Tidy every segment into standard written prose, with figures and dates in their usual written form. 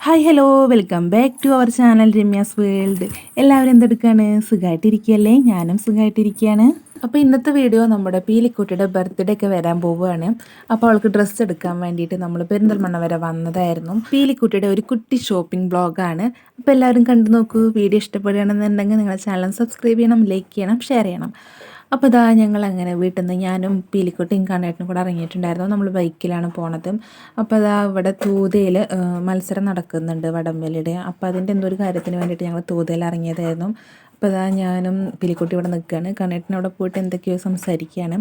Hi hello welcome back to our channel Ramya's world. എല്ലാവരും എന്തെടുക്കുകയാണ്? സുഖമായിട്ടിരിക്കുകയല്ലേ? ഞാനും സുഖമായിട്ടിരിക്കുകയാണ്. അപ്പോൾ ഇന്നത്തെ വീഡിയോ നമ്മുടെ പീലിക്കുട്ടിയുടെ ബർത്ത്ഡേ ഒക്കെ വരാൻ പോവുകയാണ്. അപ്പോൾ അവൾക്ക് ഡ്രസ്സ് എടുക്കാൻ വേണ്ടിയിട്ട് നമ്മൾ പെരിന്തൽമണ്ണ വരെ വന്നതായിരുന്നു. പീലിക്കുട്ടിയുടെ ഒരു കുട്ടി ഷോപ്പിംഗ് ബ്ലോഗാണ്. അപ്പോൾ എല്ലാവരും കണ്ടു നോക്കൂ. വീഡിയോ ഇഷ്ടപ്പെടുകയാണെന്നുണ്ടെങ്കിൽ നിങ്ങളുടെ ചാനൽ സബ്സ്ക്രൈബ് ചെയ്യണം, ലൈക്ക് ചെയ്യണം, ഷെയർ ചെയ്യണം. അപ്പോൾ ഇതാ ഞങ്ങളങ്ങനെ വീട്ടിൽ നിന്ന് ഞാനും പീലിക്കുട്ടിയും കണ്ണേട്ടനും കൂടെ ഇറങ്ങിയിട്ടുണ്ടായിരുന്നു. നമ്മൾ ബൈക്കിലാണ് പോണത്. അപ്പോൾ അതാ ഇവിടെ തൂതയിൽ മത്സരം നടക്കുന്നുണ്ട് വടംവലിയുടെ. അപ്പോൾ അതിൻ്റെ എന്തോ ഒരു കാര്യത്തിന് വേണ്ടിയിട്ട് ഞങ്ങൾ തൂതയിൽ ഇറങ്ങിയതായിരുന്നു. അപ്പോൾ അതാ ഞാനും പീലിക്കുട്ടി ഇവിടെ നിൽക്കുകയാണ്. കണ്ണേട്ടൻ അവിടെ പോയിട്ട് എന്തൊക്കെയോ സംസാരിക്കുകയാണ്.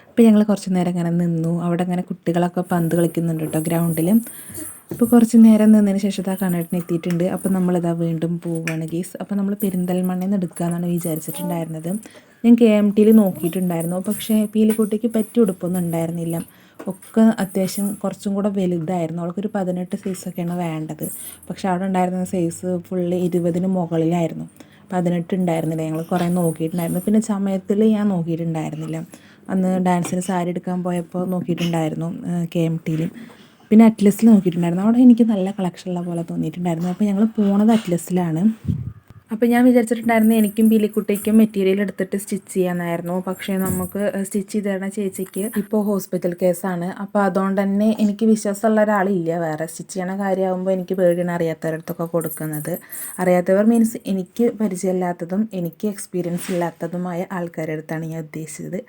അപ്പോൾ ഞങ്ങൾ കുറച്ച് നേരം ഇങ്ങനെ നിന്നു. അവിടെ ഇങ്ങനെ കുട്ടികളൊക്കെ പന്ത് കളിക്കുന്നുണ്ട് കേട്ടോ ഗ്രൗണ്ടിൽ. അപ്പോൾ കുറച്ച് നേരം നിന്നതിന് ശേഷം ആ കണ്ണേട്ടൻ എത്തിയിട്ടുണ്ട്. അപ്പോൾ നമ്മളിതാ വീണ്ടും പോവുകയാണ് ഗീസ്. അപ്പോൾ നമ്മൾ പെരിന്തൽമണ്ണയിൽ നിന്ന് എടുക്കാമെന്നാണ് വിചാരിച്ചിട്ടുണ്ടായിരുന്നത്. ഞാൻ KMTയിൽ നോക്കിയിട്ടുണ്ടായിരുന്നു. പക്ഷേ പീലിക്കുട്ടിക്ക് പറ്റിയ ഉടുപ്പൊന്നും ഉണ്ടായിരുന്നില്ല. ഒക്കെ അത്യാവശ്യം കുറച്ചും കൂടെ വലുതായിരുന്നു. അവൾക്കൊരു 18 സൈസൊക്കെയാണ് വേണ്ടത്. പക്ഷെ അവിടെ ഉണ്ടായിരുന്ന സൈസ് ഫുള്ള് 20-ന് മുകളിലായിരുന്നു. 18 ഉണ്ടായിരുന്നില്ല. ഞങ്ങൾ കുറേ നോക്കിയിട്ടുണ്ടായിരുന്നു. പിന്നെ സമയത്തിൽ ഞാൻ നോക്കിയിട്ടുണ്ടായിരുന്നില്ല. അന്ന് ഡാൻസിന് സാരി എടുക്കാൻ പോയപ്പോൾ നോക്കിയിട്ടുണ്ടായിരുന്നു KMTയിൽ. പിന്നെ അറ്റ്ലസിൽ നോക്കിയിട്ടുണ്ടായിരുന്നു. അവിടെ എനിക്ക് നല്ല കളക്ഷനുള്ള പോലെ തോന്നിയിട്ടുണ്ടായിരുന്നു. അപ്പോൾ ഞങ്ങൾ പോണത് അറ്റ്ലസിലാണ്. അപ്പോൾ ഞാൻ വിചാരിച്ചിട്ടുണ്ടായിരുന്നു എനിക്കും പീലിക്കുട്ടിക്കും മെറ്റീരിയൽ എടുത്തിട്ട് സ്റ്റിച്ച് ചെയ്യാമെന്നായിരുന്നു. പക്ഷേ നമുക്ക് സ്റ്റിച്ച് ചെയ്ത് തരുന്ന ചേച്ചിക്ക് ഇപ്പോൾ ഹോസ്പിറ്റൽ കേസാണ്. അപ്പോൾ അതുകൊണ്ട് തന്നെ എനിക്ക് വിശ്വാസമുള്ള ഒരാളില്ല. വേറെ സ്റ്റിച്ച് ചെയ്യണ കാര്യമാകുമ്പോൾ എനിക്ക് പേടിയാണ് അറിയാത്തവരടുത്തൊക്കെ കൊടുക്കുന്നത്. അറിയാത്തവർ മീൻസ് എനിക്ക് പരിചയമില്ലാത്തതും എനിക്ക് എക്സ്പീരിയൻസ് ഇല്ലാത്തതുമായ ആൾക്കാരുടെ അടുത്താണ് ഞാൻ ഉദ്ദേശിച്ചത്.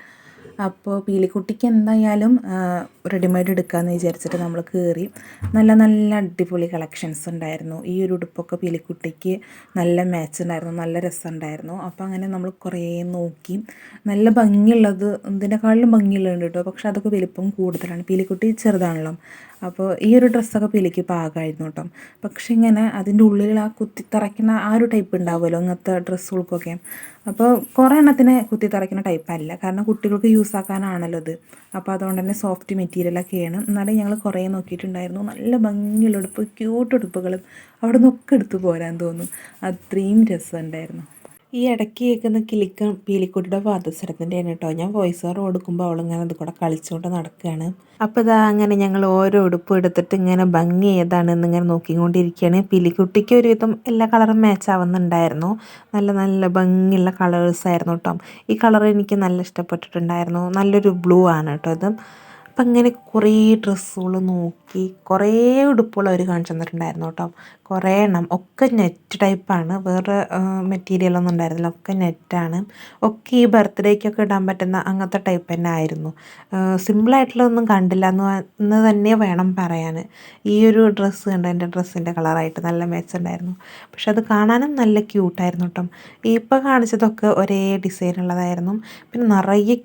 അപ്പോൾ പീലിക്കുട്ടിക്ക് എന്തായാലും റെഡിമെയ്ഡ് എടുക്കാമെന്ന് വിചാരിച്ചിട്ട് നമ്മൾ കയറി. നല്ല നല്ല അടിപൊളി കളക്ഷൻസ് ഉണ്ടായിരുന്നു. ഈ ഒരു ഉടുപ്പൊക്കെ പീലിക്കുട്ടിക്ക് നല്ല മാച്ച് ഉണ്ടായിരുന്നു, നല്ല രസമുണ്ടായിരുന്നു. അപ്പോൾ അങ്ങനെ നമ്മൾ കുറേ നോക്കി. നല്ല ഭംഗിയുള്ളത് ഇതിനേക്കാളും ഭംഗിയുള്ളതുണ്ട് കേട്ടോ. പക്ഷെ അതൊക്കെ വലിപ്പം കൂടുതലാണ്. പീലിക്കുട്ടി ചെറുതാണല്ലോ. അപ്പോൾ ഈ ഒരു ഡ്രസ്സൊക്കെ പീലിക്ക് പാകമായിരുന്നു കേട്ടോ. പക്ഷെ ഇങ്ങനെ അതിൻ്റെ ഉള്ളിൽ ആ കുത്തിത്തറയ്ക്കുന്ന ആ ഒരു ടൈപ്പ് ഉണ്ടാവുമല്ലോ ഇങ്ങനത്തെ ഡ്രസ്സുകൾക്കൊക്കെ. അപ്പോൾ കുറേ എണ്ണത്തിന് കുത്തിത്തറയ്ക്കുന്ന ടൈപ്പല്ല. കാരണം കുട്ടികൾക്ക് യൂസ് ആക്കാനാണല്ലോ ഇത്. അപ്പോൾ അതുകൊണ്ട് തന്നെ സോഫ്റ്റ് മെറ്റീരിയലൊക്കെയാണ്. എന്നാലും ഞങ്ങൾ കുറേ നോക്കിയിട്ടുണ്ടായിരുന്നു. നല്ല ഭംഗിയുള്ള ഉടുപ്പ്, ക്യൂട്ട് ഉടുപ്പുകൾ അവിടെ നിന്നൊക്കെ എടുത്തു പോരാൻ തോന്നും. അത്രയും രസമുണ്ടായിരുന്നു. ഈ ഇടയ്ക്ക് കേൾക്കുന്ന കിളിക്കം പീലിക്കുട്ടിയുടെ പാദസരത്തിൻ്റെയാണ് കേട്ടോ. ഞാൻ വോയിസ് ഓവർ കൊടുക്കുമ്പോൾ അവളിങ്ങനെ അത് കൂടെ കളിച്ചുകൊണ്ട് നടക്കുകയാണ്. അപ്പോൾ ഇതാ അങ്ങനെ ഞങ്ങൾ ഓരോ ഉടുപ്പും എടുത്തിട്ട് ഇങ്ങനെ ഭംഗി ഏതാണെന്ന് ഇങ്ങനെ നോക്കിക്കൊണ്ടിരിക്കുകയാണ്. പീലിക്കുട്ടിക്ക് ഒരുവിധം എല്ലാ കളറും മാച്ച് ആവുന്നുണ്ടായിരുന്നു. നല്ല നല്ല ഭംഗിയുള്ള കളേഴ്സായിരുന്നു കേട്ടോ. ഈ കളർ എനിക്ക് നല്ല ഇഷ്ടപ്പെട്ടിട്ടുണ്ടായിരുന്നു. നല്ലൊരു ബ്ലൂ ആണ് കേട്ടോ ഇത്. അപ്പം അങ്ങനെ കുറേ ഡ്രസ്സുകൾ നോക്കി, കുറേ ഉടുപ്പുകൾ അവർ കാണിച്ചു തന്നിട്ടുണ്ടായിരുന്നു കേട്ടോ. കുറേ എണ്ണം ഒക്കെ നെറ്റ് ടൈപ്പാണ്. വേറെ മെറ്റീരിയലൊന്നും ഉണ്ടായിരുന്നില്ല. ഒക്കെ നെറ്റാണ്. ഒക്കെ ഈ ബർത്ത്ഡേക്കൊക്കെ ഇടാൻ പറ്റുന്ന അങ്ങനത്തെ ടൈപ്പ് തന്നെ ആയിരുന്നു. സിമ്പിളായിട്ടുള്ളതൊന്നും കണ്ടില്ല എന്ന് തന്നെ വേണം പറയാൻ. ഈ ഒരു ഡ്രസ്സ് കണ്ട് എൻ്റെ ഡ്രസ്സിൻ്റെ കളറായിട്ട് നല്ല മെച്ചുണ്ടായിരുന്നു. പക്ഷെ അത് കാണാനും നല്ല ക്യൂട്ടായിരുന്നു കേട്ടോ. ഇപ്പോൾ കാണിച്ചതൊക്കെ ഒരേ ഡിസൈൻ ഉള്ളതായിരുന്നു. പിന്നെ നിറയെ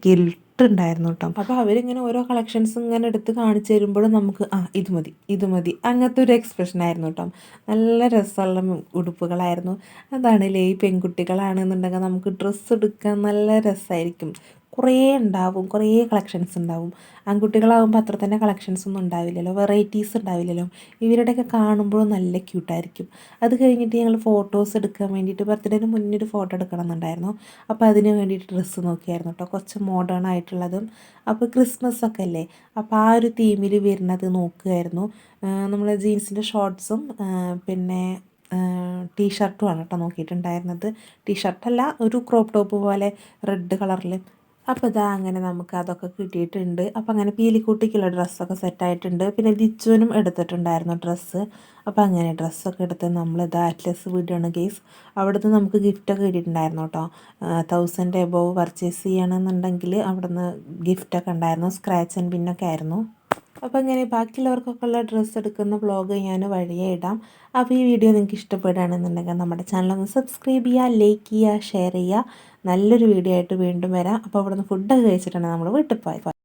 ഉണ്ടായിരുന്നു കേട്ടോ. അപ്പോൾ അവരിങ്ങനെ ഓരോ കളക്ഷൻസ് ഇങ്ങനെ എടുത്ത് കാണിച്ചു തരുമ്പോഴും നമുക്ക് ഇത് മതി ഇത് മതി അങ്ങനത്തെ ഒരു എക്സ്പ്രഷൻ ആയിരുന്നു കേട്ടോ. നല്ല രസമുള്ള ഉടുപ്പുകളായിരുന്നു. അതാണല്ലേ ഈ പെൺകുട്ടികളാണെന്നുണ്ടെങ്കിൽ നമുക്ക് ഡ്രസ്സ് എടുക്കാൻ നല്ല രസമായിരിക്കും. കുറേ ഉണ്ടാവും, കുറേ കളക്ഷൻസ് ഉണ്ടാവും. ആൺകുട്ടികളാകുമ്പോൾ അത്ര തന്നെ കളക്ഷൻസ് ഒന്നും ഉണ്ടാവില്ലല്ലോ, വെറൈറ്റീസ് ഉണ്ടാവില്ലല്ലോ. ഇവരുടെയൊക്കെ കാണുമ്പോഴും നല്ല ക്യൂട്ടായിരിക്കും. അത് കഴിഞ്ഞിട്ട് ഞങ്ങൾ ഫോട്ടോസ് എടുക്കാൻ വേണ്ടിയിട്ട് ബർത്ത്ഡേന് മുന്നേ ഒരു ഫോട്ടോ എടുക്കണം എന്നുണ്ടായിരുന്നു. അപ്പോൾ അതിന് വേണ്ടിയിട്ട് ഡ്രസ്സ് നോക്കിയായിരുന്നു കേട്ടോ. കുറച്ച് മോഡേൺ ആയിട്ടുള്ളതും. അപ്പോൾ ക്രിസ്മസ് ഒക്കെ അല്ലേ, അപ്പോൾ ആ ഒരു തീമിൽ വരുന്നത് നോക്കുകയായിരുന്നു. നമ്മൾ ജീൻസിൻ്റെ ഷോർട്ട്സും പിന്നെ ടീഷർട്ടുമാണ് കേട്ടോ നോക്കിയിട്ടുണ്ടായിരുന്നത്. ടീഷർട്ടല്ല, ഒരു ക്രോപ്പ് ടോപ്പ് പോലെ റെഡ് കളറിൽ. അപ്പോൾ ഇതാ അങ്ങനെ നമുക്ക് അതൊക്കെ കിട്ടിയിട്ടുണ്ട്. അപ്പോൾ അങ്ങനെ പീലിക്കുട്ടിക്കുള്ള ഡ്രസ്സൊക്കെ സെറ്റായിട്ടുണ്ട്. പിന്നെ ദിച്ചുവിനും എടുത്തിട്ടുണ്ടായിരുന്നു ഡ്രസ്സ്. അപ്പോൾ അങ്ങനെ ഡ്രസ്സൊക്കെ എടുത്ത് നമ്മളിതാ അറ്റ്ലസ് വീടാണ് ഗെയ്സ്. അവിടുന്ന് നമുക്ക് ഗിഫ്റ്റൊക്കെ കിട്ടിയിട്ടുണ്ടായിരുന്നു കേട്ടോ. 1000 എബോവ് പർച്ചേസ് ചെയ്യണമെന്നുണ്ടെങ്കിൽ അവിടുന്ന് ഗിഫ്റ്റൊക്കെ ഉണ്ടായിരുന്നു. സ്ക്രാച്ച് ആൻഡ് പിന്നൊക്കെ ആയിരുന്നു. അപ്പോൾ ഇങ്ങനെ ബാക്കിയുള്ളവർക്കൊക്കെ ഉള്ള ഡ്രസ്സ് എടുക്കുന്ന വ്ളോഗ് ഞാൻ വഴിയേ ഇടാം. അപ്പോൾ ഈ വീഡിയോ നിങ്ങൾക്ക് ഇഷ്ടപ്പെടുകയാണെന്നുണ്ടെങ്കിൽ നമ്മുടെ ചാനലൊന്ന് സബ്സ്ക്രൈബ് ചെയ്യുക, ലൈക്ക് ചെയ്യുക, ഷെയർ ചെയ്യുക. നല്ലൊരു വീഡിയോ ആയിട്ട് വീണ്ടും വരാം. അപ്പോൾ അവിടുന്ന് ഫുഡൊക്കെ കഴിച്ചിട്ടാണ് നമ്മൾ വീട്ടിൽ പോയത്.